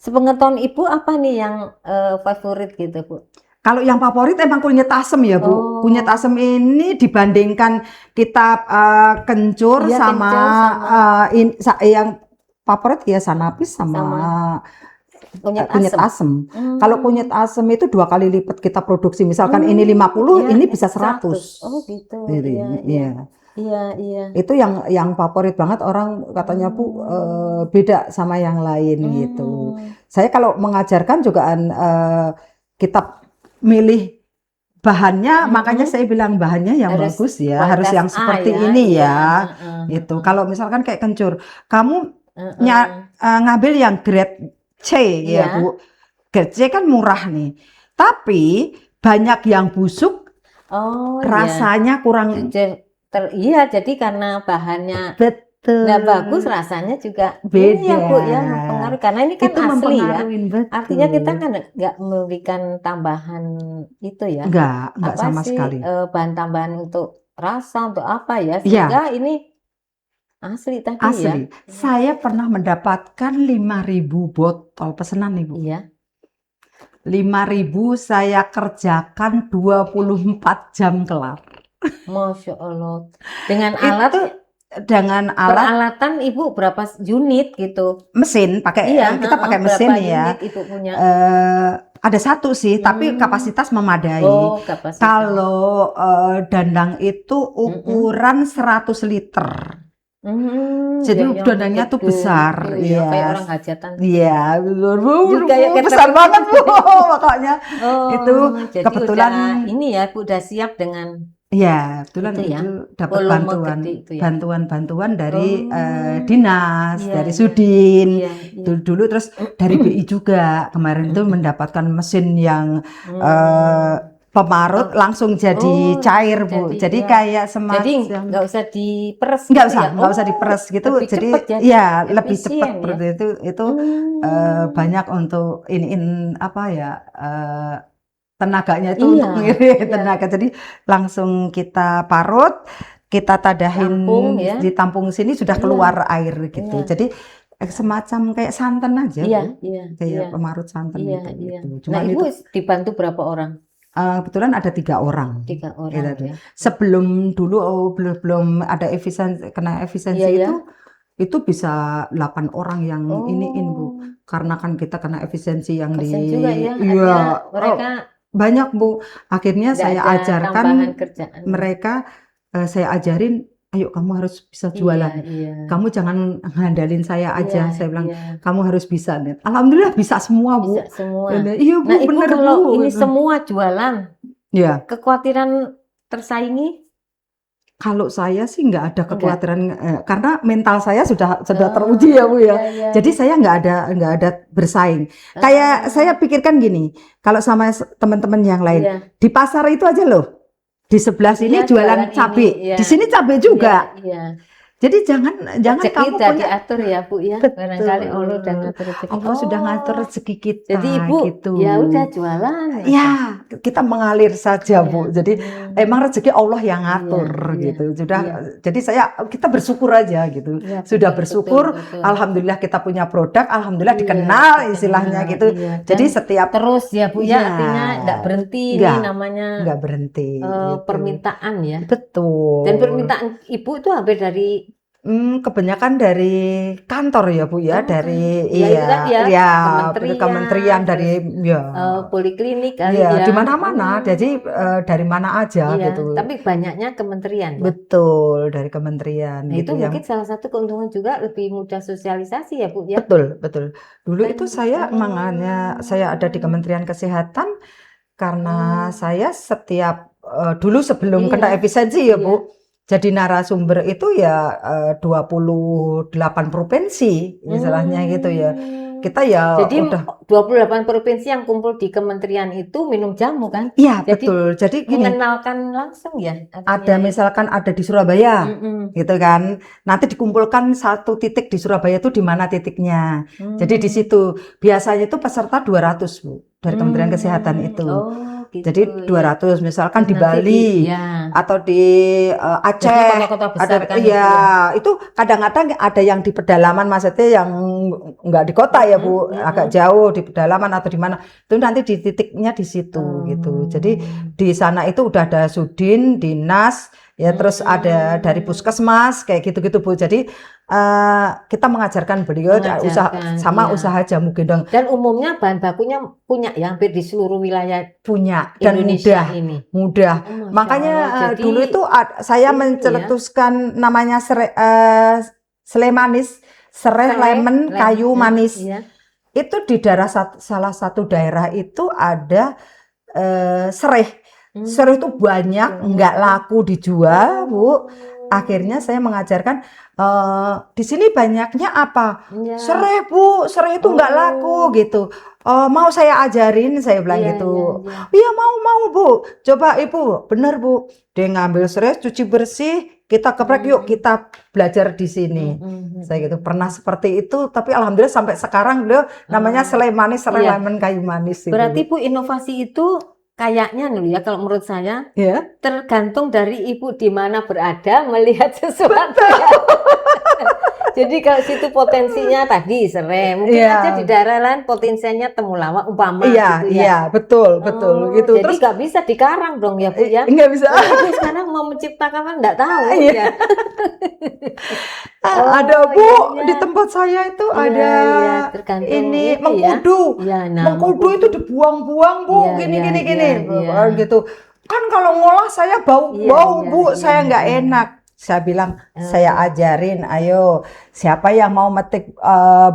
Sepengetahuan Ibu apa nih yang favorit gitu, Bu? Kalau yang favorit emang kunyit asem ya, Bu. Kunyit Oh, asem ini dibandingkan kita kencur iya sama kencur sama yang favorit ya sanapis sama sama kunyit kunyit asem. asem. Kalau kunyit Hmm, asem itu 2 kali lipat kita produksi. Misalkan ini 50, iya ini bisa 100. 100. Oh gitu. Iya Jadi, iya. iya. Iya iya. Itu yang favorit banget orang katanya Bu Hmm, beda sama yang lain gitu. hmm, Saya kalau mengajarkan juga kita milih bahannya, makanya mm-mm. saya bilang bahannya yang Harus bagus ya, harus kualitas yang A seperti ya. ini Iya. ya. Heeh, Itu heeh, kalau misalkan kayak kencur, kamu heeh. ngambil yang grade C ya Iya. Bu. Grade C kan murah nih. Tapi banyak yang busuk, Oh iya. rasanya kurang Iya, jadi karena bahannya nggak bagus, betul. rasanya juga ini ya Beda. Bu ya mempengaruhi. Karena ini kan Itu asli ya. mempengaruhi Artinya kita betul. kan nggak memberikan tambahan itu ya. Enggak Apa sama sih sekali. bahan tambahan untuk rasa untuk apa ya? Sehingga Iya, ini asli tadi ya. asli. Saya pernah mendapatkan 5.000 botol pesanan nih, Bu. Iya, 5.000 saya kerjakan 24 jam kelar. Masya Allah. Dengan alat Itu dengan alat peralatan Ibu berapa unit gitu? mesin, Iya, kita pakai berapa mesin unit ya. Ibu punya? Eh, ada satu sih, tapi Hmm. kapasitas memadai. Oh, kapasitas. Kalau dandang itu Mm-mm. ukuran 100 liter. Ya Jadi yang dandangnya tuh gede besar, itu ya, kayak yes. orang hajatan. Iya, betul, Bu, Juga Bu, kayak besar catering itu banget, Bu. gede. Makanya itu Oh, jadi udah kebetulan, ini ya, Bu, udah siap dengan ya, kebetulan itu ya, itu dapat volume bantuan, gede itu ya. bantuan dari Oh, dinas, iya, dari iya, Sudin, iya, iya. dulu terus dari BI juga kemarin itu mendapatkan mesin yang eh, Hmm. pemarut Oh, langsung jadi oh, cair, langsung Bu. jadi Jadi ya. kayak Jadi semacam nggak usah diperes gitu ya. nggak usah Oh, diperes gitu. lebih Jadi cepat jadi ya lebih cepat efisien ya. seperti itu Hmm. banyak untuk apa ya tenaganya itu Iya, untuk ngirit iya. tenaga. Jadi langsung kita parut, kita tadahin Tampung ya. ditampung sini sudah Iya, keluar air gitu. iya. Jadi semacam kayak santan aja, Iya, Bu. iya, iya, Kayak pemarut santan iya, gitu iya. gitu. Nah, Cuman Ibu itu dibantu berapa orang? kebetulan ada 3 orang. Tiga Gitu orang tuh. ya. Sebelum dulu belum ada kena Iya, efisiensi ya. itu bisa 8 orang yang iniin, Bu. Oh, Karena kan kita kena efisiensi yang di kasihan juga ya. iya, Artinya oh, mereka banyak, Bu. Akhirnya nggak saya ada ajarkan tambahan kerjaan ya. mereka, saya ajarin, "Ayo kamu harus bisa Iya, jualan. iya, Kamu jangan ngandalin saya iya, aja." Saya bilang, iya. "Kamu harus bisa." Nih. Alhamdulillah bisa semua, Bisa Bu. semua. Iya, Nah, Bu, Ibu bener, kalau Bu. ini Gitu. semua jualan, Ya. kekhawatiran tersaingi? Kalau saya sih nggak ada Enggak. kekhawatiran karena mental saya sudah teruji ya Oh, Bu iya, ya. iya, Jadi iya. saya nggak ada bersaing. Kayak saya Ah, pikirkan gini, kalau sama teman-teman yang lain iya. di pasar itu aja loh. Di sebelah Dia sini jualan jualan ini, cabai, ya. di sini cabai Iya, juga. iya. Jadi jangan Rezeki kamu udah punya diatur ya, Bu ya. Barangkali Allah udah betul. ngatur rezeki. Allah sudah ngatur Oh, rezeki jadi kita Ibu gitu. ya udah jualan aja. Ya, kita mengalir saja, Iya. Bu. Jadi emang rezeki Allah yang Iya, ngatur iya, gitu. iya. Jadi kita bersyukur aja gitu. Iya, Sudah betul, betul, bersyukur, betul. alhamdulillah kita punya produk, alhamdulillah Iya, dikenal istilahnya dikenal, gitu. iya. Dan Jadi setiap terus ya Bu ya, iya, artinya nggak berhenti ini enggak, namanya enggak berhenti gitu. permintaan ya. Dan Betul. permintaan Ibu itu hampir dari Kebanyakan dari kantor ya Bu ya, kan, dari ya itu tadi ya, iya kementerian, kementerian terus dari ya poliklinik kali iya ya. di mana-mana. Jadi Hmm, dari mana aja iya, gitu. tapi banyaknya kementerian ya. Betul, dari kementerian Nah, itu gitu yang mungkin salah satu keuntungan juga lebih mudah sosialisasi ya, Bu ya. betul, betul. Dulu Dan itu saya makanya saya ada di Kementerian Kesehatan karena hmm, saya setiap dulu sebelum iya, kena efisiensi ya iya. Bu, jadi narasumber itu ya 28 provinsi istilahnya gitu ya. Hmm. Kita ya Jadi udah 28 provinsi yang kumpul di kementerian itu minum jamu kan? iya Jadi betul. Jadi gini, mengenalkan langsung ya artinya ada ya. misalkan ada di Surabaya Mm-mm. gitu kan. Nanti dikumpulkan satu titik di Surabaya itu di mana titiknya. Jadi di Hmm. situ biasanya itu peserta 200 Bu dari Kementerian Kesehatan Hmm. itu. Oh gitu. Jadi 200 misalkan di Terus nanti Bali ya. atau di Aceh. Biasanya kota-kota besar kan itu Iya, ya. itu kadang-kadang ada yang di pedalaman, maksudnya yang nggak di kota ya Bu, agak jauh di pedalaman atau di mana. Itu nanti di titiknya di situ gitu. Jadi di sana itu udah ada Sudin, dinas, ya terus ada dari puskesmas kayak gitu-gitu Bu. Jadi kita mengajarkan beliau usaha sama iya. usaha jamu gendong Dan umumnya bahan bakunya punya ya hampir di seluruh wilayah punya dan Indonesia mudah. ini. Mudah. Oh, Masya Makanya Allah. Jadi dulu itu saya ini ya. mencetuskan namanya selai manis, serai lemon kayu manis. Iya. Itu di daerah salah satu daerah itu ada serai. Serai itu banyak, nggak laku dijual, Bu. Akhirnya saya mengajarkan di sini banyaknya apa? Iya. Serai, Bu. Serai itu nggak laku gitu. Mau saya ajarin, saya bilang Iya, gitu. iya. Iya mau Bu. Coba Ibu, bener Bu. Dia ngambil serai, cuci bersih, kita geprek yuk, kita belajar di sini. Saya gitu pernah seperti itu, tapi alhamdulillah sampai sekarang beliau namanya selai manis, serai lemon kayu manis. Berarti Bu, inovasi itu kayaknya nih ya, kalau menurut saya ya tergantung dari Ibu di mana berada melihat sesuatu. Jadi kalau situ potensinya tadi serai, mungkin aja di daerah lain potensinya temulawak umpama gitu ya. Iya, betul gitu. Jadi nggak bisa dikarang dong ya Bu ya. Nggak bisa. Ibu sekarang mau menciptakan kan nggak tahu ya. Ada Bu, di tempat saya itu ada ini mengkudu. Mengkudu itu dibuang-buang Bu, gini gitu. Kan kalau ngolah saya bau Bu, saya nggak enak. Saya bilang, saya ajarin, ayo siapa yang mau metik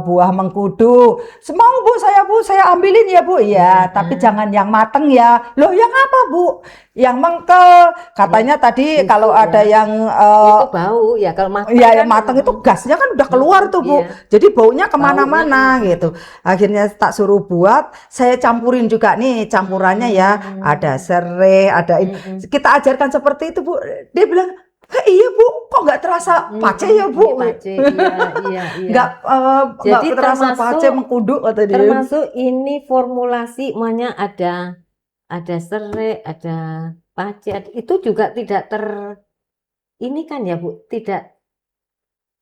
buah mengkudu? Mau Bu, saya ambilin ya Bu. Ya, tapi jangan yang mateng ya. Loh, yang apa Bu? Yang mengkel. Katanya tadi kalau ada yang itu bau ya, kalau mateng ya kan, mateng itu gasnya kan udah keluar tuh Bu. Jadi baunya kemana-mana gitu. Akhirnya tak suruh buat, saya campurin juga nih campurannya ya. Ada serai, ada ini. Kita ajarkan seperti itu Bu. Dia bilang, iya Bu, kok nggak terasa pace ya Bu? Iya. Nggak terasa pace mengkudu kata dia. Termasuk ini formulasi, makanya ada serai, ada pace, itu juga tidak ini kan ya Bu, tidak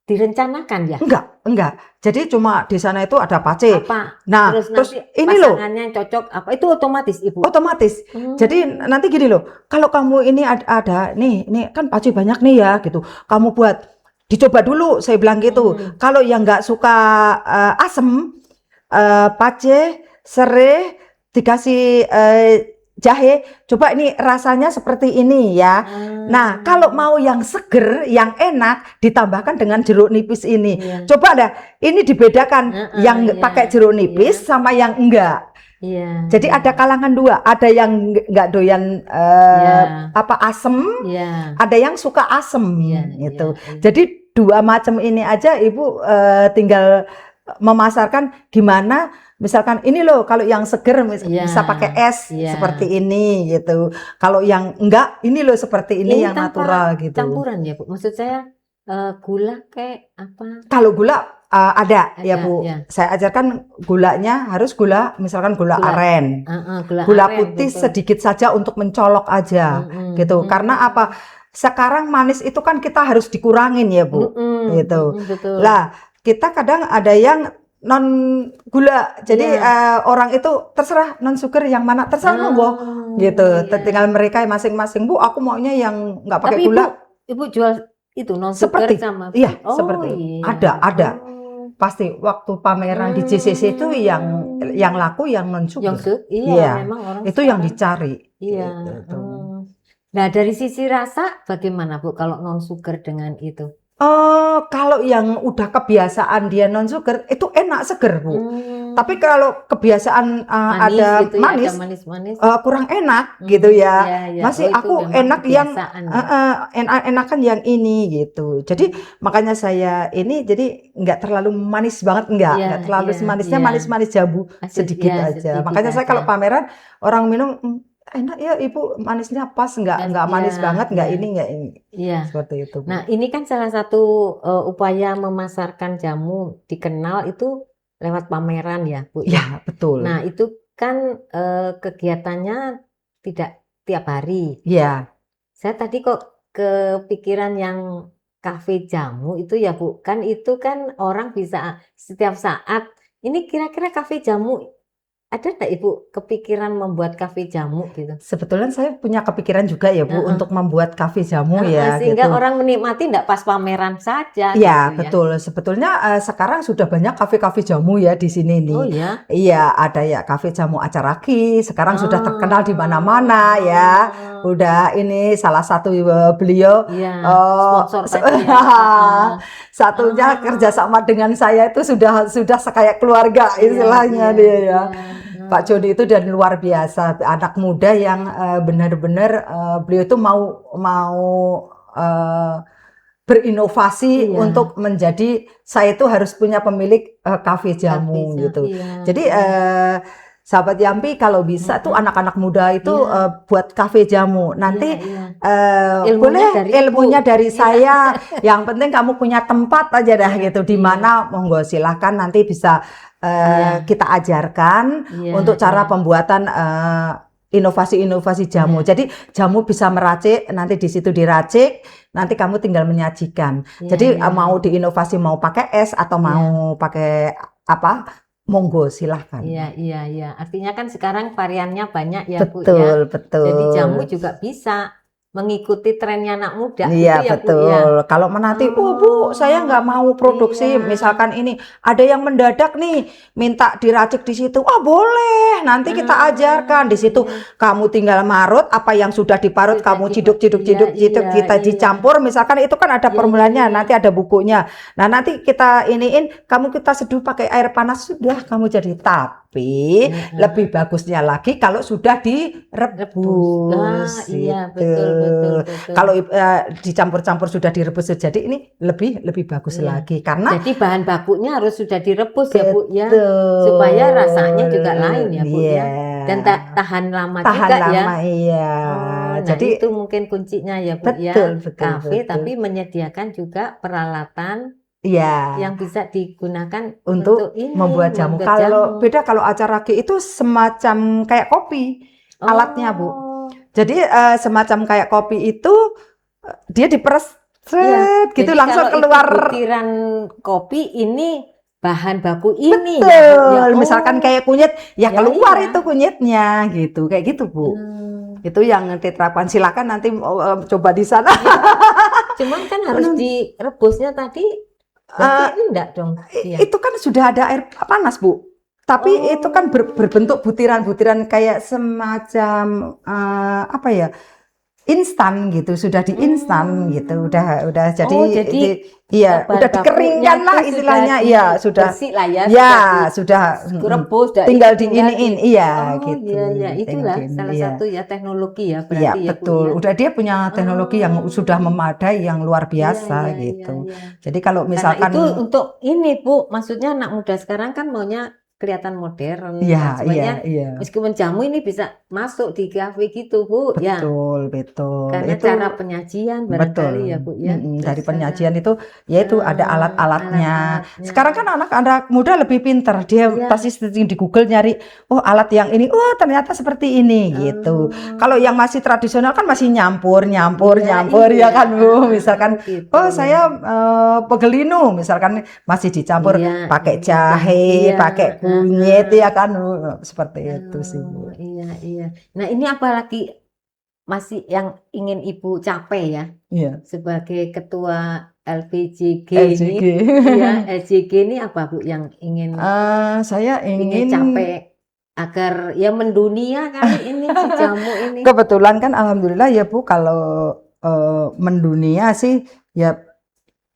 direncanakan ya? Enggak. Jadi cuma di sana itu ada pace. Nah, terus ini loh. Pasangannya cocok apa? Itu otomatis Ibu? Otomatis. Jadi nanti gini loh. Kalau kamu ini ada nih kan pace banyak nih ya gitu. Kamu buat dicoba dulu, saya bilang gitu. Kalau yang nggak suka asem, pace, serai, dikasih jahe, coba ini rasanya seperti ini ya. Nah, kalau mau yang seger, yang enak, ditambahkan dengan jeruk nipis ini. Coba dah, ini dibedakan yang pakai jeruk nipis sama yang enggak. Jadi ada kalangan dua, ada yang nggak doyan asem, ada yang suka asem gitu. Jadi dua macam ini aja Ibu tinggal memasarkan gimana. Misalkan ini loh, kalau yang seger bisa pakai es seperti ini gitu. Kalau yang enggak, ini loh seperti ini yang natural gitu. Campuran ya Bu. Maksud saya gula kayak apa? Kalau gula ada ya Bu. Saya ajarkan gulanya harus misalkan gula aren. Gula putih gitu. Sedikit saja untuk mencolok aja gitu. Karena apa? Sekarang manis itu kan kita harus dikurangin ya Bu. Gitu. Lah, kita kadang ada yang non gula, jadi orang itu terserah non sugar yang mana terserah monggo gitu. Tinggal mereka masing-masing Bu, aku maunya yang nggak pakai gula. Ibu jual itu non sugar sama seperti ada pasti waktu pameran di JCC itu yang laku yang non sugar. Memang orang itu yang dicari. Gitu. Nah, dari sisi rasa bagaimana Bu kalau non sugar dengan itu? Kalau yang udah kebiasaan dia non sugar itu enak seger Bu. Tapi kalau kebiasaan ada gitu manis, kurang enak gitu ya. Masih aku enak yang enakan yang ini gitu. Jadi makanya saya ini jadi nggak terlalu manis banget, nggak terlalu manisnya, manis-manis jambu sedikit aja. Makanya saya kalau pameran orang minum enak ya Ibu, manisnya pas, nggak manis banget, nggak ini. Seperti itu Bu. Nah, ini kan salah satu upaya memasarkan jamu dikenal itu lewat pameran ya Bu. Ya betul. Nah, itu kan kegiatannya tidak tiap hari. Iya. Saya tadi kok kepikiran yang kafe jamu itu ya Bu, kan itu kan orang bisa setiap saat. Ini kira-kira kafe jamu ada nggak Ibu kepikiran membuat kafe jamu gitu? Sebetulnya saya punya kepikiran juga ya Bu Heeh. untuk membuat kafe jamu ya Sehingga gitu. orang menikmati nggak pas pameran saja Iya, gitu ya. betul. Sebetulnya sekarang sudah banyak kafe-kafe jamu ya di sini Oh nih. ya. Iya, ada ya kafe jamu Acaraki. Sekarang sudah terkenal di Oh, mana-mana ya. Udah ini salah satu beliau iya, eh, sponsor se- tadi ya. satunya kerjasama dengan saya itu sudah kayak keluarga Iya, istilahnya iya, dia ya. iya. Pak Joni itu dan luar biasa, anak muda yang benar-benar beliau itu mau eh, berinovasi Iya, untuk menjadi saya itu harus punya pemilik kafe kafe jamu jamu. gitu. Iya, Jadi iya. sahabat Yampi kalau bisa tuh Mm-mm. anak-anak muda itu Iya, buat kafe jamu. iya, Nanti iya. Ilmunya boleh dari Ibu. ilmunya dari Iya, saya. Yang penting kamu punya tempat aja dah iya, gitu. Di iya, mana monggo silahkan nanti bisa iya, kita ajarkan iya, untuk cara iya, pembuatan inovasi-inovasi jamu. iya, Jadi jamu bisa meracik, nanti di situ diracik, nanti kamu tinggal menyajikan. iya, Jadi iya, mau iya, diinovasi mau pakai es atau iya, mau pakai apa, monggo silahkan. iya, iya, iya. Artinya kan sekarang variannya banyak ya Bu ya. Betul, Jadi jamu betul. juga bisa mengikuti trennya anak muda Iya, gitu ya Bu ya. betul. Kalau nanti, oh Bu, saya nggak mau Oh, produksi, iya. misalkan ini, ada yang mendadak nih, minta diracik di situ. Oh, boleh, nanti kita ajarkan. Di situ Iya. kamu tinggal marut, apa yang sudah diparut, Sudah kamu ciduk, iya, kita iya. dicampur. Misalkan itu kan ada Iya, formulanya, iya. nanti ada bukunya. Nah, nanti kita iniin, kita seduh pakai air panas, sudah kamu jadi. Tapi lebih bagusnya lagi kalau sudah Rebus. direbus. Iya, Gitu. betul. Kalau dicampur-campur sudah direbus jadi ini lebih bagus Iya. lagi karena Jadi bahan bakunya harus sudah direbus ya Bu ya, betul. supaya rasanya juga lain ya Bu Iya. ya, dan tahan lama Tahan juga ya. lama, iya. Oh, nah Jadi itu mungkin kuncinya ya Bu betul, ya, betul, kafe betul. tapi menyediakan juga peralatan Iya. yang bisa digunakan Untuk ini membuat jamu. membuat Kalau jamu. beda kalau acara itu semacam kayak kopi alatnya Bu. Oh, Jadi semacam kayak kopi itu dia diperes iya. gitu Jadi langsung kalau itu keluar. butiran kopi ini bahan baku ini ya Bu Betul. ya. Misalkan kayak kunyit, ya Ya, keluar iya. itu kunyitnya gitu. Kayak gitu, Bu. Itu yang diterapkan. Silakan nanti coba di sana. Cuman kan harus direbusnya tadi, berarti enggak dong? Iya. Itu kan sudah ada air panas, Bu. Tapi itu kan berbentuk butiran-butiran kayak semacam apa ya? Instan gitu, sudah diinstan gitu, udah jadi, Oh, jadi iya, bahan udah dikeringkan bakunya lah itu istilahnya, iya, sudah, bersih lah ya, ya, sudah, direbus, tinggal diiniin, iya, oh gitu, iya, itulah tinggal diiniin, salah iya. satu ya teknologi ya Iya, berarti ya Bu betul. ya. Udah dia punya teknologi yang sudah memadai, yang luar biasa Iya, gitu. iya. Jadi kalau Karena misalkan, itu untuk ini Bu, maksudnya anak muda sekarang kan maunya kelihatan modern dan iya, sebagainya. iya, Meskipun jamu ini bisa masuk di kafe gitu Bu, ya. betul. Karena Itu cara penyajian barangkali ya Bu ya. dari Terus penyajian itu, yaitu ada alat-alatnya. alat-alatnya. Sekarang kan anak-anak muda lebih pintar. Dia Iya. pasti di Google nyari, oh alat yang ini, oh ternyata seperti ini gitu. Kalau yang masih tradisional kan masih nyampur Iya, ya kan Bu. Misalkan, gitu. oh saya pegelinu, misalkan masih dicampur Iya, pakai iya, jahe, iya, pakai kunyit ya kan, seperti itu sih Bu. Iya. Nah ini apalagi masih yang ingin Ibu capai ya Iya. sebagai ketua LPJG LJG. ini, ya LJG ini apa Bu yang ingin Saya ingin capai agar ya mendunia kali ini si jamu ini. kebetulan kan alhamdulillah ya Bu, kalau mendunia sih ya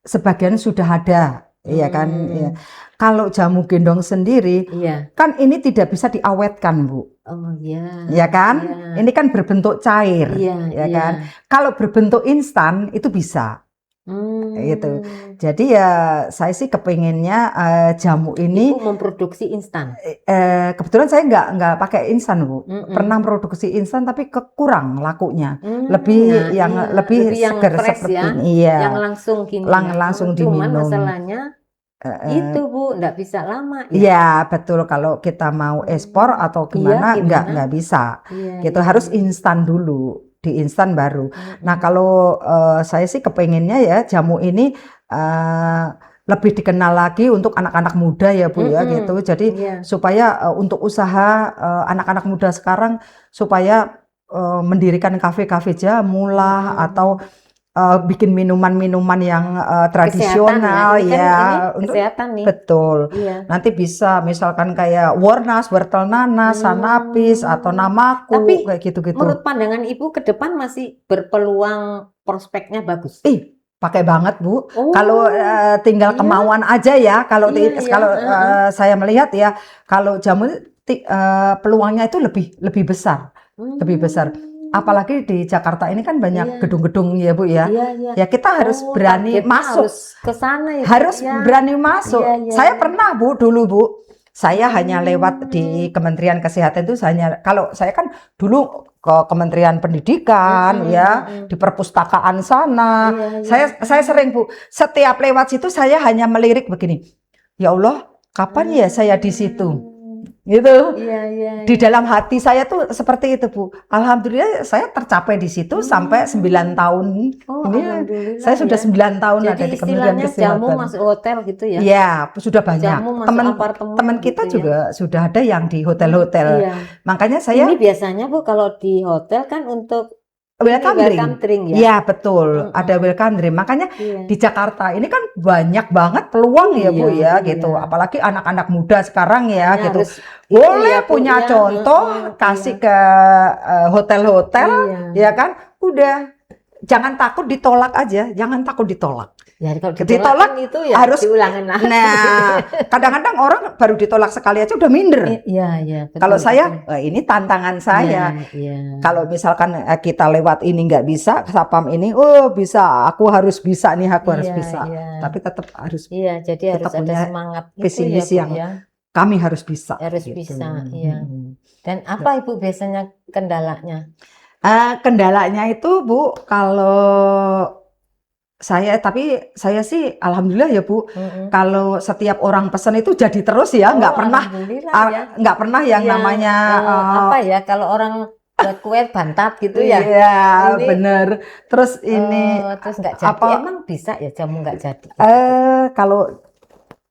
sebagian sudah ada, ya kan. Ya. Kalau jamu gendong sendiri, Iya. kan ini tidak bisa diawetkan Bu. Oh iya. Ya kan? Iya. Ini kan berbentuk cair, Iya, ya iya. kan? Kalau berbentuk instan itu bisa. Gitu. Jadi ya saya sih kepengennya jamu ini Ibu memproduksi instan. kebetulan saya nggak pakai instan Bu. Pernah produksi instan tapi kurang lakunya. Lebih Nah, lebih yang segar fresh seperti ya, ini. Iya. yang langsung gini. Langsung Cuman diminum. masalahnya Itu Bu, nggak bisa lama ya. Iya, betul. Kalau kita mau ekspor atau gimana, Iya, gimana? nggak bisa. Iya, Gitu iya, harus iya. instan dulu, di instan baru. Nah, Mm-mm. kalau saya sih kepengennya ya jamu ini eh, lebih dikenal lagi untuk anak-anak muda ya Bu ya gitu. Mm-mm. Jadi Iya. supaya untuk usaha anak-anak muda sekarang supaya mendirikan kafe-kafe jamu lah atau Mm-mm. bikin minuman-minuman yang Kesehatan ya. tradisional Ini kan ya ini untuk kesehatan nih. betul. Iya. Nanti bisa misalkan kayak Warnas, wortel nanas, Sanapis atau Hmm. Namaku Tapi kayak gitu-gitu. menurut pandangan Ibu ke depan masih berpeluang prospeknya bagus. Pakai banget Bu. Kalau Oh, tinggal iya, kemauan aja ya. Kalau iya, iya. kalau Heeh. saya melihat ya, kalau jamu ini peluangnya itu lebih besar, lebih besar. Hmm. Apalagi di Jakarta ini kan banyak Iya, gedung-gedung ya Bu ya. iya, iya. Ya kita harus Oh, berani targetnya harus masuk. ke sana ya, Bu? Harus Iya, berani iya, masuk. iya, Saya iya. pernah Bu, dulu Bu. Saya hanya lewat Hmm. di Kementerian Kesehatan itu hanya kalau saya kan dulu ke Kementerian Pendidikan Mm-mm, ya, mm-mm. di perpustakaan sana. Iya, iya. Saya sering Bu, setiap lewat situ saya hanya melirik begini. Ya Allah, kapan ya saya di situ? Hmm. Gitu. Iya, iya, Di iya. dalam hati saya tuh seperti itu Bu. Alhamdulillah saya tercapai di situ sampai 9 Hmm. tahun. Oh, Ini alhamdulillah saya sudah ya. 9 tahun ada Jadi di Kementerian istilahnya jamu Kesehatan. masuk hotel gitu ya. Iya, sudah Jamu banyak. masuk Teman apartemen kita gitu ya. juga sudah ada yang di Hmm, hotel-hotel. iya. Makanya Ini saya biasanya Bu kalau di hotel kan untuk ini welcome welcome drink. drink ya. Iya, betul. Ada Mm-mm. welcome drink. Makanya Iya. di Jakarta ini kan banyak banget peluang ya, Bu Iya, ya, gitu. iya. Apalagi anak-anak muda sekarang ya, Makanya gitu. harus itu Boleh ya Bu punya ya. contoh, kasih Iya. ke hotel-hotel, Iya. ya kan? Udah. Jangan takut ditolak aja, jangan takut ditolak. Ya kalau ditolak Ditolak kan itu ya harus diulangin lagi. Nah, kadang-kadang orang baru ditolak sekali aja udah minder. Iya, iya, Kalau betul, saya, betul. wah, ini tantangan Iya, saya. iya. Kalau misalkan kita lewat ini nggak bisa, sapam ini, oh bisa, aku harus bisa nih, aku harus Iya, bisa. iya. Tapi tetap harus Iya, jadi harus tetap ada punya semangat itu visi ya misi Bu yang ya. kami harus bisa. Harus Gitu. bisa, iya. Dan apa Ibu biasanya kendalanya? Kendalanya itu Bu, kalau tapi saya sih alhamdulillah ya Bu, Mm-mm. kalau setiap orang pesan itu jadi terus ya, nggak Oh, pernah alhamdulillah ya. nggak pernah yang Iya, namanya apa ya kalau orang buat kue bantat gitu ya. iya Ini bener. Terus ini terus nggak jadi. apa Emang bisa ya jamu nggak jadi? kalau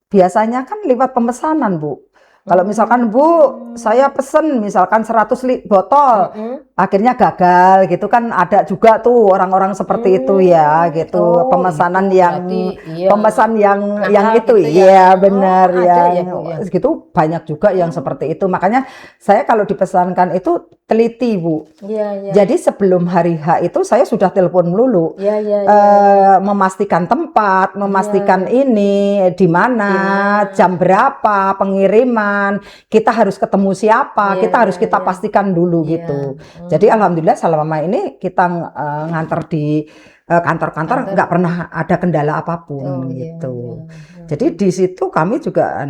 biasanya kan lewat pemesanan Bu. Kalau misalkan Bu, saya pesen misalkan 100 botol, akhirnya gagal gitu kan, ada juga tuh orang-orang seperti itu ya gitu. Oh, Pemesanan itu yang berarti iya, pemesan yang nakal itu gitu ya. iya benar Oh, ya. ada ya, Bu, ya? Gitu banyak juga yang seperti itu. Makanya saya kalau dipesankan itu teliti Bu. Iya, iya. Jadi sebelum hari H itu saya sudah telepon dulu. Iya, iya, Memastikan tempat, memastikan ini di mana, jam berapa pengiriman, kita harus ketemu siapa, Iya, kita harus iya, kita iya. pastikan dulu Iya. gitu. Jadi alhamdulillah selama ini kita nganter di kantor-kantor nggak pernah ada kendala apapun Oh, iya, gitu. iya. Jadi di situ kami juga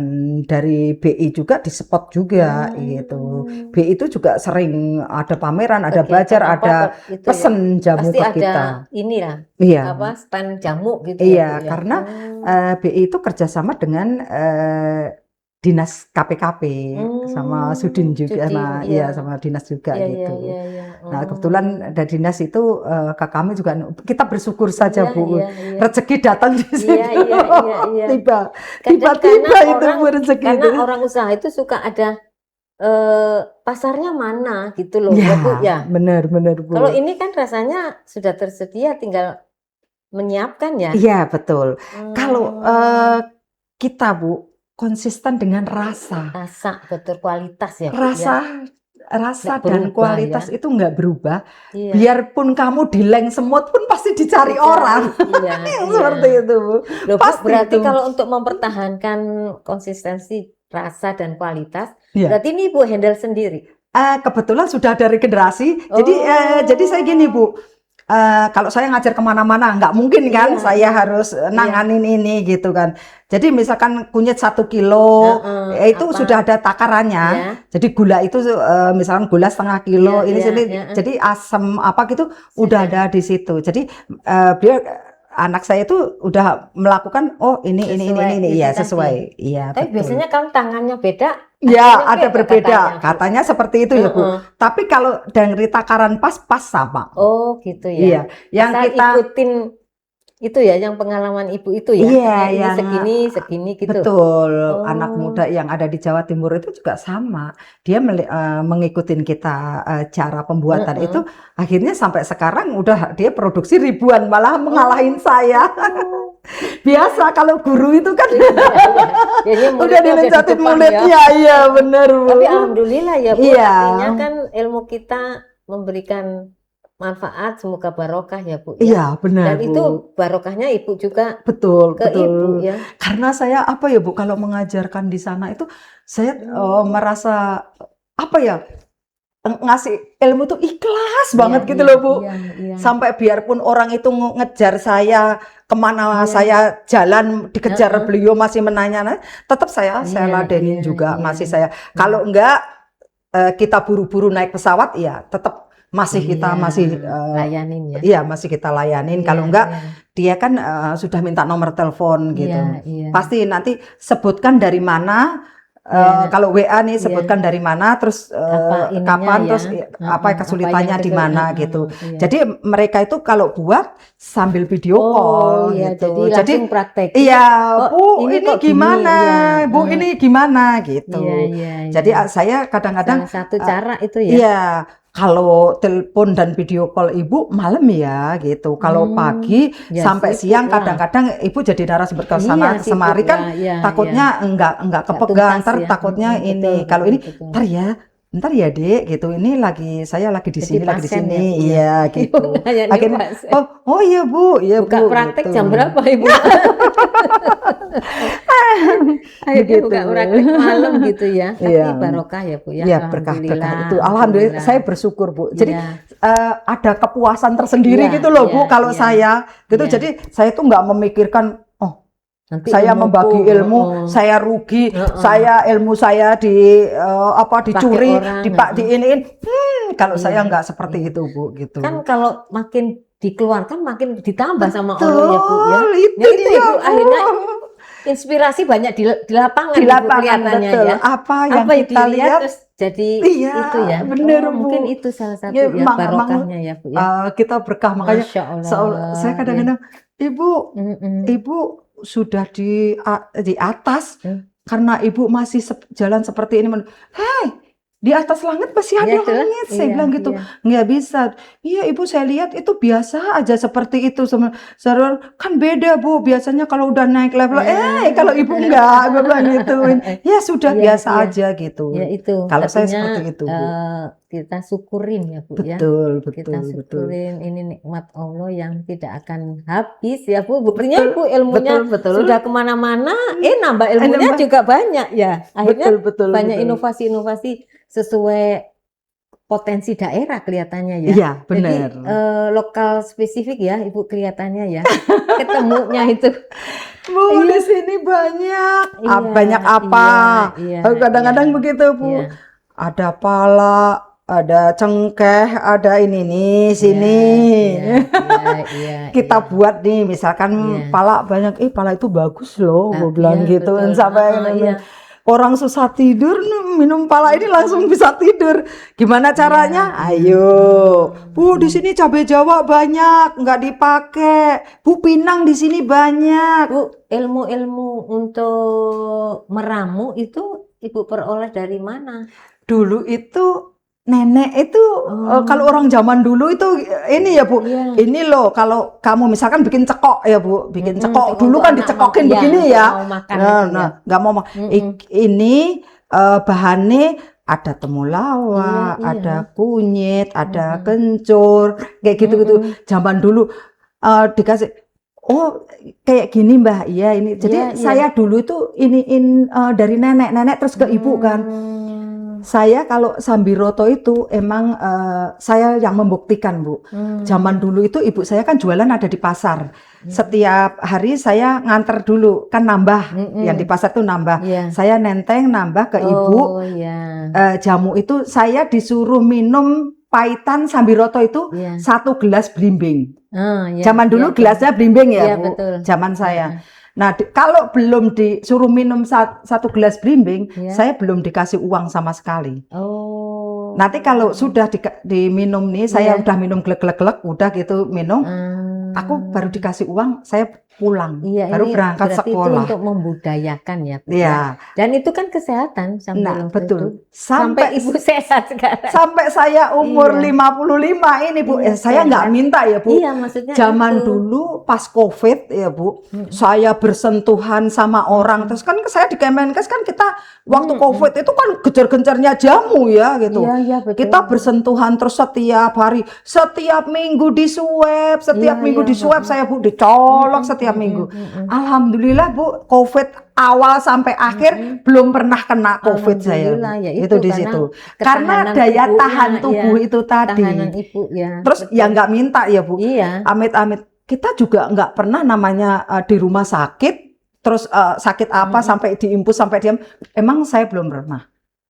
dari BI juga di spot juga gitu. BI itu juga sering ada pameran, ada Kegiatan bazar, apa ada itu ya? pesen jamu Pasti ke ada kita. inilah Iya. apa stand jamu gitu Iya, ya Bu ya. karena BI itu kerjasama dengan dinas KPKP sama Sudin juga, Sudin, nah iya. iya sama dinas juga Iya, gitu. iya, iya. Nah kebetulan ada dinas itu ke kami juga, kita bersyukur saja Iya, Bu, iya, iya. rezeki datang di situ. Iya, iya, iya, iya. Tiba-tiba Karena itu Bu rezeki karena itu. orang usaha itu suka ada pasarnya mana gitu loh Ya, ya Bu ya. benar Bu. Kalau ini kan rasanya sudah tersedia, tinggal menyiapkan ya. Iya betul. Kalau kita Bu konsisten dengan rasa betul, kualitas ya Bu, rasa Nggak dan berubah, kualitas ya. itu nggak berubah. Iya. Biarpun kamu dileng semut pun pasti dicari orang. Iya, Seperti itu Bu. Loh, Bu, Pasti berarti itu. kalau untuk mempertahankan konsistensi rasa dan kualitas, Iya. berarti ini Bu handle sendiri. Kebetulan sudah dari generasi. Jadi saya gini Bu. Kalau saya ngajar kemana-mana nggak mungkin kan, Iya. saya harus nanganin ini gitu kan. Jadi misalkan kunyit 1 kilo, itu sudah ada takarannya. Iya. Jadi gula itu misalkan gula setengah kilo, Iya, ini iya, sini. iya. Jadi asam apa gitu udah ada di situ. Jadi biar anak saya itu udah melakukan ini Sesuai iya itu sesuai. tadi. Iya, Tapi betul. biasanya kalau tangannya beda, Ya, hasilnya ada beda berbeda. katanya, Bu. Katanya seperti itu ya, Bu. Heeh. Tapi kalau dari takaran pas sama. Oh, gitu ya. Iya, yang Asal kita ikutin itu ya, yang pengalaman ibu itu ya. iya, Ya, ini yang segini gitu. betul. Anak Oh, muda yang ada di Jawa Timur itu juga sama. Dia mengikutin kita cara pembuatan heeh. itu, akhirnya sampai sekarang udah dia produksi ribuan, malah mengalahin saya. Oh. Biasa kalau guru itu kan Iya, iya. Jadinya udah muridnya di dilencatin depan ya. mulutnya, iya bener, Bu. Tapi alhamdulillah ya, Bu, Iya. artinya kan ilmu kita memberikan manfaat, semoga barokah ya, Bu ya. Iya, benar, Dan Bu. itu barokahnya ibu juga Betul, ke betul. ibu ya. Karena saya apa ya, Bu, kalau mengajarkan di sana itu saya merasa apa ya, ngasih ilmu tuh ikhlas banget Iya, gitu iya, loh, Bu. iya, iya. Sampai biarpun orang itu ngejar saya kemana Iya. saya jalan dikejar, Heeh. beliau masih menanya, tetap saya Iya, ladenin iya, juga, iya. masih saya. Kalau enggak kita buru-buru naik pesawat, ya tetap masih kita Iya, masih layanin ya. iya masih kita layanin. Kalau Iya, enggak iya. dia kan sudah minta nomor telepon gitu. Iya, iya. Pasti nanti sebutkan dari mana. Iya. Kalau WA nih Iya. sebutkan dari mana, terus Apa ininya kapan, ya. terus apa kesulitannya yang di mana gitu. iya. Jadi mereka itu kalau buat sambil video call iya, gitu. jadi langsung praktek. iya, Oh, Bu, ini ini kok gini, gimana? iya. Bu, ini gimana gitu. Iya, iya, Jadi iya. saya kadang-kadang Salah satu cara itu ya. iya, kalau telepon dan video call ibu malam ya gitu. Kalau pagi ya sampai sibuk siang lah. kadang-kadang ibu jadi narasumber ke sana Iya, semari sibuk kan lah, iya, takutnya enggak Nggak kepegang, tuntas ntar ya. takutnya ini. Betul, Kalau betul, ini betul. ntar ya Dek gitu. Ini saya lagi di Jadi sini, lagi di pasien sini. ya, Bu, ya? Iya gitu. Layanin Akhirnya pasien. oh iya Bu, iya Buka Bu praktek gitu. jam berapa Ibu? Akhirnya Begitu, buka Bu. praktek malam gitu ya. Tapi Iya. barokah ya Bu ya. Iya, berkah itu. Alhamdulillah saya bersyukur, Bu. Jadi Iya. ada kepuasan tersendiri Iya, gitu loh, iya, Bu, kalau iya. saya gitu. Iya. Jadi saya tuh nggak memikirkan Nanti saya ilmuku, membagi ilmu, saya rugi, ilmu saya dicuri, orang, diiniin. Kalau Iya, saya nggak seperti itu, Bu, gitu. kan kalau makin dikeluarkan makin ditambah sama Betul, Allah ya Bu ya. itu Ya, dia, Ibu, Bu. akhirnya inspirasi banyak di lapangan, Di Ibu, lapangan, kelihatannya betul. ya. Apa yang Apa yang kita dilihat lihat, terus jadi iya, itu ya. bener, Bu. Mungkin itu salah satu Ya, ya barokahnya ya Bu ya. kita berkah, makanya Masya Allah. saya kadang-kadang, Ibu, Mm-mm. Ibu sudah di atas karena Ibu masih jalan seperti ini. Hei, di atas langit masih ada Ya, itulah. langit. Saya Iya, bilang gitu. iya. Nggak bisa. Iya, Ibu, saya lihat itu biasa aja seperti itu. Kan beda, Bu. Biasanya kalau udah naik level, kalau Ibu enggak, gue bilang gituin. Ya sudah, Iya, biasa iya. aja gitu. Ya itu. Kalau saya Artinya, seperti itu, Bu. kita syukurin ya Bu ya. Betul, Kita betul. syukurin ini nikmat Allah yang tidak akan habis ya Bu. Buktinya Ibu ilmunya Betul. sudah kemana-mana, nambah ilmunya nambah. juga banyak ya. Akhirnya Betul, banyak betul. inovasi-inovasi sesuai potensi daerah kelihatannya ya. Iya, Jadi benar. lokal spesifik ya Ibu kelihatannya ya. Ketemunya itu. Bu, di sini banyak. Iya, Banyak apa? iya, Kadang-kadang iya. begitu, Bu. Iya. Ada pala, ada cengkeh, ada ini nih, sini. Iya, Kita buat nih, misalkan Iya. pala banyak, pala itu bagus loh, gue bilang Iya, gitu. betul. Sampai Iya. orang susah tidur, minum pala ini langsung bisa tidur. Gimana caranya? Iya. Ayo, Bu, di sini cabai Jawa banyak, nggak dipakai. Bu, pinang di sini banyak. Bu, ilmu-ilmu untuk meramu itu Ibu peroleh dari mana? Dulu itu nenek itu kalau orang zaman dulu itu ini ya Bu, Iya. ini loh kalau kamu misalkan bikin cekok ya Bu, bikin cekok Cekok dulu untuk kan anak dicekokin mau- begini iya, ya. mau makan itu ya. Nggak mau ini bahannya ada temulawak, Iya, iya. ada kunyit, ada kencur, kayak gitu-gitu. Zaman dulu dikasih kayak gini Mbah, iya ini. Jadi Iya, iya. saya dulu itu iniin dari nenek terus ke ibu kan. Saya kalau sambiroto itu emang saya yang membuktikan Bu. Zaman dulu itu ibu saya kan jualan ada di pasar. Setiap hari saya nganter dulu, kan nambah. Yang di pasar tuh nambah. Iya. Saya nenteng nambah ke ibu. Oh iya. Jamu itu saya disuruh minum pahitan sambiroto itu Iya. 1 gelas blimbing. Iya, Zaman dulu iya, gelasnya blimbing ya, iya, Bu. betul. Zaman saya. Heeh. Nah, kalau belum disuruh minum 1 gelas blimbing, Iya. saya belum dikasih uang sama sekali. Oh. Nanti kalau sudah diminum nih, saya Iya. udah minum glek-glek-glek, udah gitu minum, aku baru Ah. dikasih uang, saya pulang, Iya, baru ini berangkat berarti itu sekolah. untuk membudayakan ya, Bu, ya. Iya. Dan itu kan kesehatan Nah, sambiroto itu. betul. Sampai Ibu sehat sekarang. Sampai saya umur Iya. 55 ini, Bu. Iya, Saya nggak sehat. minta ya, Bu. Iya, maksudnya Zaman itu. dulu pas COVID ya, Bu, saya bersentuhan sama orang. Terus kan saya di Kemenkes kan kita waktu COVID itu kan gencar-gencarnya jamu ya gitu. Iya, iya, betul. Kita bersentuhan terus setiap hari, setiap minggu di swab, setiap Iya, minggu iya, di swab, saya Bu dicolok setiap minggu. Alhamdulillah, Bu, COVID awal sampai akhir belum pernah kena COVID saya, Bu. Alhamdulillah, ya Itu di karena situ. Karena ketahanan daya tubuhnya, tahan tubuh ya. itu tadi. Tahanan Ibu ya. Terus betul. ya nggak minta ya, Bu. Iya. Amit-amit. Kita juga nggak pernah namanya di rumah sakit, terus sakit apa sampai diimpus sampai diam. Emang saya belum pernah.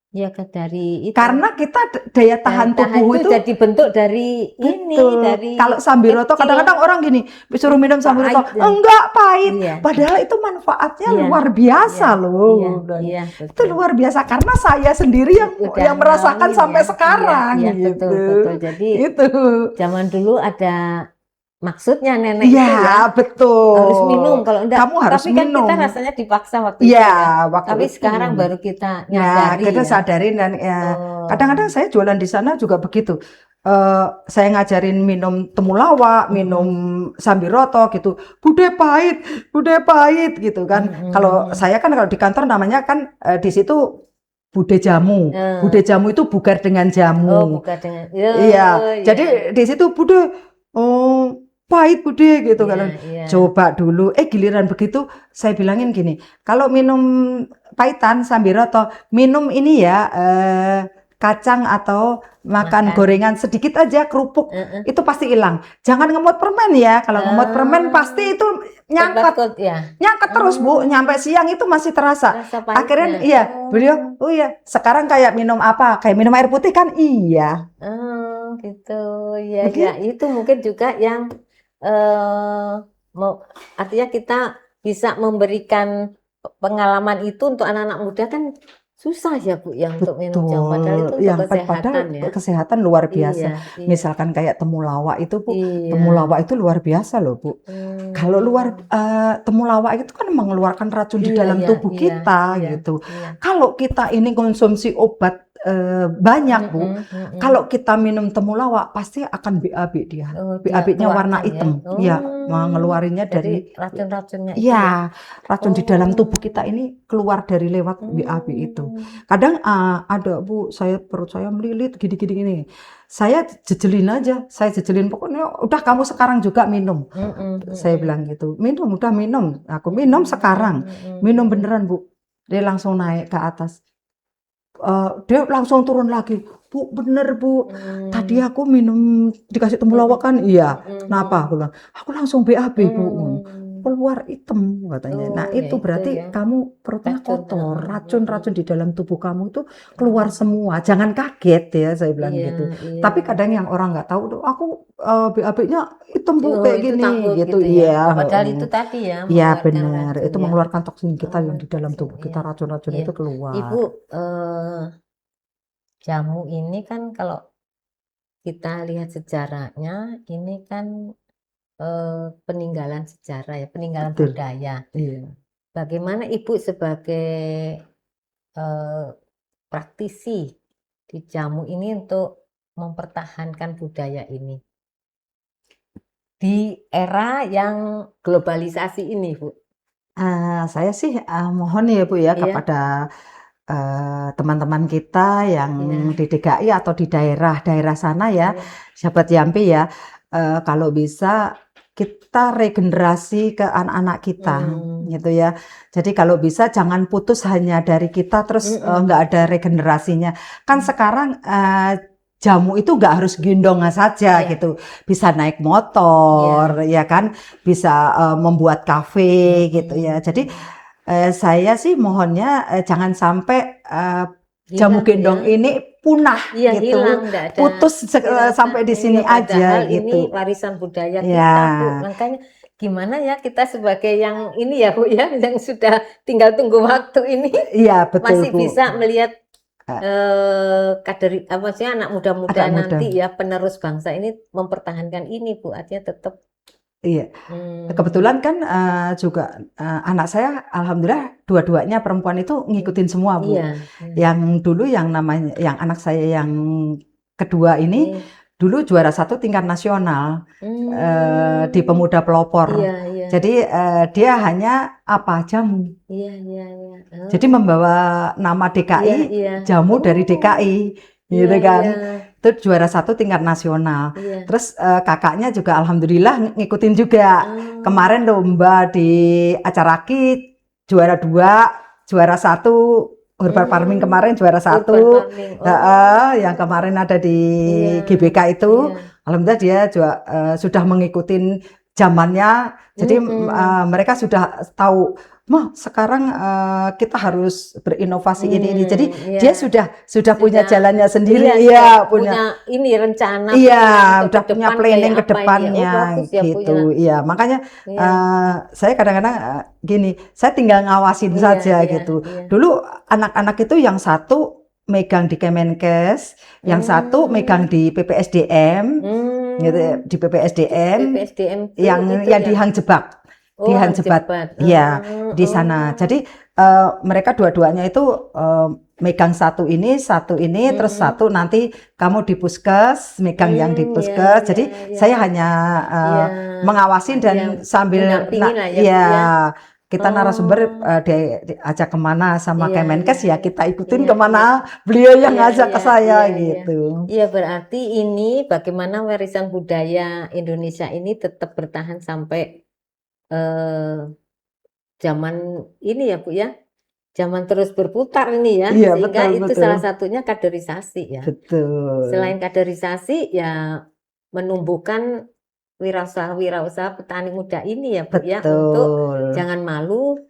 Ya dari itu. Karena kita daya tahan tubuh itu jadi bentuk dari ini, betul. dari Kalau sambiroto kecil. kadang-kadang orang gini disuruh minum sambiroto, Pahit, ya. enggak pahit. Iya. Padahal itu manfaatnya Iya. luar biasa Iya. loh. Iya, Itu betul. luar biasa karena saya sendiri Udah yang merasakan ngalamin sampai ya. sekarang Iya, gitu. betul, betul. Jadi Itu. zaman dulu ada maksudnya nenek itu Iya, ya. betul. Harus minum kalau enggak. Kamu harus tapi kan minum. kita rasanya dipaksa waktu itu Iya, ya. waktu Tapi itu. sekarang baru kita Nah, nyadari kita ya. sadarin dan ya. Kadang-kadang saya jualan di sana juga begitu. Saya ngajarin minum temulawak, minum sambiroto gitu. Bude pahit gitu kan. Kalau saya kan kalau di kantor namanya kan di situ bude jamu. Bude jamu itu bugar dengan jamu. Oh, bukan dengan. Iya. Jadi di situ bude pahit bude gitu kan. Iya. Coba dulu. Giliran begitu saya bilangin gini. Kalau minum pahitan sambiroto, minum ini ya kacang atau makan gorengan sedikit aja, kerupuk itu pasti hilang. Jangan ngemut permen ya. Kalau ngemut permen pasti itu nyangkut terus, Bu. Nyampe siang itu masih terasa. Akhirnya iya, beliau, oh iya, sekarang kayak minum apa? Kayak minum air putih kan? Iya. Gitu. Ya, ya itu mungkin juga yang artinya kita bisa memberikan pengalaman itu untuk anak-anak muda kan susah ya, Bu, yang untuk minum jamu. Padahal itu untuk kesehatan ya. Kesehatan luar biasa. Iya. Misalkan kayak temulawak itu, Bu. Iya. Temulawak itu luar biasa loh, Bu. Kalau temulawak itu kan mengeluarkan racun di dalam tubuh kita gitu. Kalau kita ini konsumsi obat banyak, Bu. Kalau kita minum temulawak pasti akan BAB dia. BAB-nya warna hitam. Ya, mengeluarinya dari racun-racunnya. Iya, racun di dalam tubuh kita ini keluar dari lewat BAB itu. Kadang ada, Bu, perut saya melilit gini. Saya jejelin pokoknya udah kamu sekarang juga minum. Saya bilang gitu. Minum, udah minum. Aku minum sekarang. Minum beneran, Bu. Dia langsung naik ke atas. Dia langsung turun lagi. Bu, bener, Bu. Tadi aku minum dikasih temulawak kan? Iya. Kenapa? Aku bilang, aku langsung BAB, Bu. Keluar hitam katanya. Nah, itu berarti kamu perutnya kotor. Racun-racun di dalam tubuh kamu itu keluar semua. Jangan kaget ya, saya bilang gitu. Tapi kadang yang orang nggak tahu, aku BAB-nya hitam, Bu, kayak gini gitu. Iya. Padahal itu tadi ya. Iya, benar. Itu mengeluarkan toksin kita yang di dalam tubuh kita, racun-racun itu keluar. Ibu, jamu ini kan kalau kita lihat sejarahnya, ini kan peninggalan sejarah ya, peninggalan budaya. Iya. Bagaimana Ibu sebagai praktisi di jamu ini untuk mempertahankan budaya ini di era yang globalisasi ini, Bu? Saya sih mohon ya, Bu ya, kepada teman-teman kita yang di DKI atau di daerah sana ya, sahabat Yampi ya, kalau bisa kita regenerasi ke anak-anak kita gitu ya. Jadi kalau bisa jangan putus hanya dari kita terus nggak ada regenerasinya. Kan sekarang jamu itu nggak harus gendong saja gitu, bisa naik motor ya kan, bisa membuat kafe gitu ya. Jadi saya sih mohonnya jangan sampai jamu gendong ini punah Iya, gitu, hilang, nggak ada putus sampai di sini iya, aja padahal ini gitu. warisan budaya Ya, kita, Bu. Makanya gimana ya kita sebagai yang ini ya, Bu ya, yang sudah tinggal tunggu waktu ini iya betul masih Bu. bisa melihat kader apa sih anak muda-muda Anak muda. nanti ya penerus bangsa ini mempertahankan ini, Bu. Artinya tetap Iya. Kebetulan kan juga anak saya alhamdulillah dua-duanya perempuan itu ngikutin semua Bu. iya, Yang dulu yang namanya yang anak saya yang kedua ini dulu juara 1 tingkat nasional di pemuda pelopor. iya, iya, Jadi dia hanya apa jamu. iya. Jadi membawa nama DKI, Iya. jamu dari DKI, gitu Iya, kan. iya. Itu juara 1 tingkat nasional. Iya. Terus kakaknya juga alhamdulillah ngikutin juga. Kemarin lomba di acara KIT juara 2, juara 1, Urban Farming kemarin juara 1. Yang kemarin ada di GBK itu, alhamdulillah dia juga sudah mengikuti zamannya. Jadi mereka sudah tahu, mah sekarang kita harus berinovasi ini. Jadi dia sudah punya jalannya sendiri, iya, punya ini rencana, iya, udah punya planning ke depannya gitu. Iya, makanya saya kadang-kadang gini, saya tinggal ngawasin saja gitu. Dulu anak-anak itu yang satu megang di Kemenkes, yang satu megang di PPSDM, gitu, di PPSDM, yang di Hang Jebat. Di Hang Jebat, ya di sana. Jadi mereka dua-duanya itu megang satu ini, terus satu nanti kamu di puskes, megang yang di puskes. Jadi saya hanya mengawasin dan sambil kita narasumber diajak kemana sama Kemenkes ya kita ikutin kemana beliau yang ngajak ke saya gitu. Iya, berarti ini bagaimana warisan budaya Indonesia ini tetap bertahan sampai zaman ini ya Bu ya, zaman terus berputar ini ya, sehingga itu salah satunya kaderisasi ya. Betul. Selain kaderisasi ya menumbuhkan wirausaha petani muda ini ya Bu ya, untuk jangan malu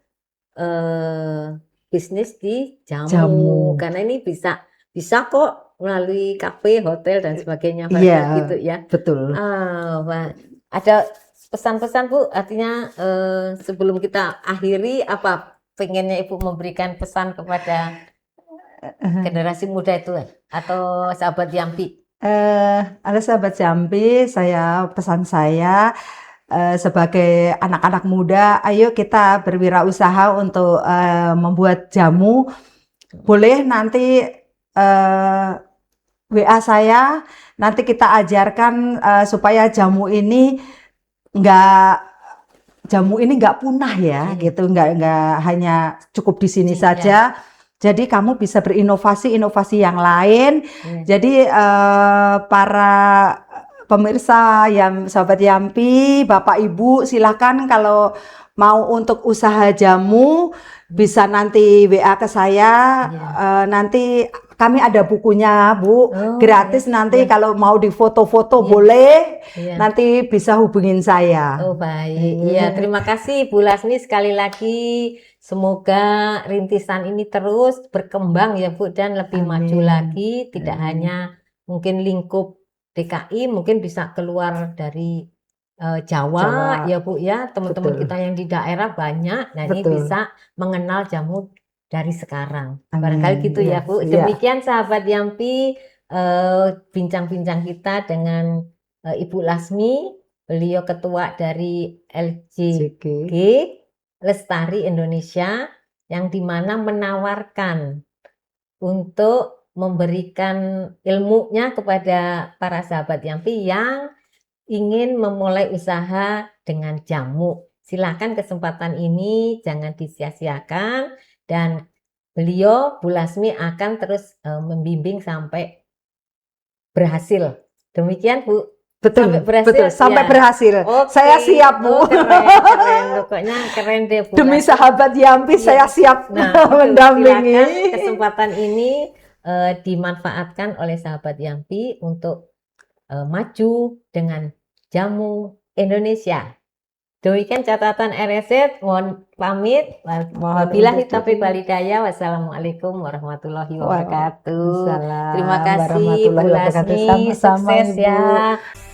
bisnis di jamu. Karena ini bisa kok melalui kafe, hotel dan sebagainya gitu ya. Betul. Ada pesan-pesan Bu, artinya sebelum kita akhiri apa pengennya Ibu memberikan pesan kepada generasi muda itu atau sahabat Yampi? Ada sahabat Yampi, pesan saya sebagai anak-anak muda, ayo kita berwirausaha untuk membuat jamu. Boleh nanti WA saya, nanti kita ajarkan supaya jamu ini nggak punah ya, gitu, nggak hanya cukup di sini saja. Jadi kamu bisa berinovasi yang lain. Jadi para pemirsa yang sahabat Yampi, Bapak Ibu, silakan kalau mau untuk usaha jamu bisa nanti WA ke saya. Nanti kami ada bukunya Bu, gratis nanti kalau mau di foto-foto boleh, nanti bisa hubungin saya. Oh baik, iya terima kasih Bu Lasmi sekali lagi. Semoga rintisan ini terus berkembang ya Bu dan lebih maju lagi. Tidak hanya mungkin lingkup DKI, mungkin bisa keluar dari Jawa ya Bu ya. Teman-teman kita yang di daerah banyak, nah ini bisa mengenal jamu dari sekarang. Barangkali gitu ya Bu. Demikian sahabat Yampi, bincang-bincang kita dengan Ibu Lasmi, beliau ketua dari LJG Lestari Indonesia, yang dimana menawarkan untuk memberikan ilmunya kepada para sahabat Yampi yang ingin memulai usaha dengan jamu. Silakan kesempatan ini jangan disia-siakan, dan beliau Bu Lasmi akan terus membimbing sampai berhasil. Demikian Bu. Betul, sampai berhasil. Betul, sampai berhasil. Okay. Saya siap Bu. Keren, pokoknya keren deh Bu. Demi sahabat Yampi saya siap mendampingi. Kesempatan ini dimanfaatkan oleh sahabat Yampi untuk maju dengan jamu Indonesia. Demikian catatan RSZ, mohon pamit. Wabillahi taufiq wal hidayah. Wassalamualaikum warahmatullahi wabarakatuh. Waalaikumsalam Terima kasih Bu warahmatullahi wabarakatuh. Lasmi, Sama-sama, sukses Ibu. ya.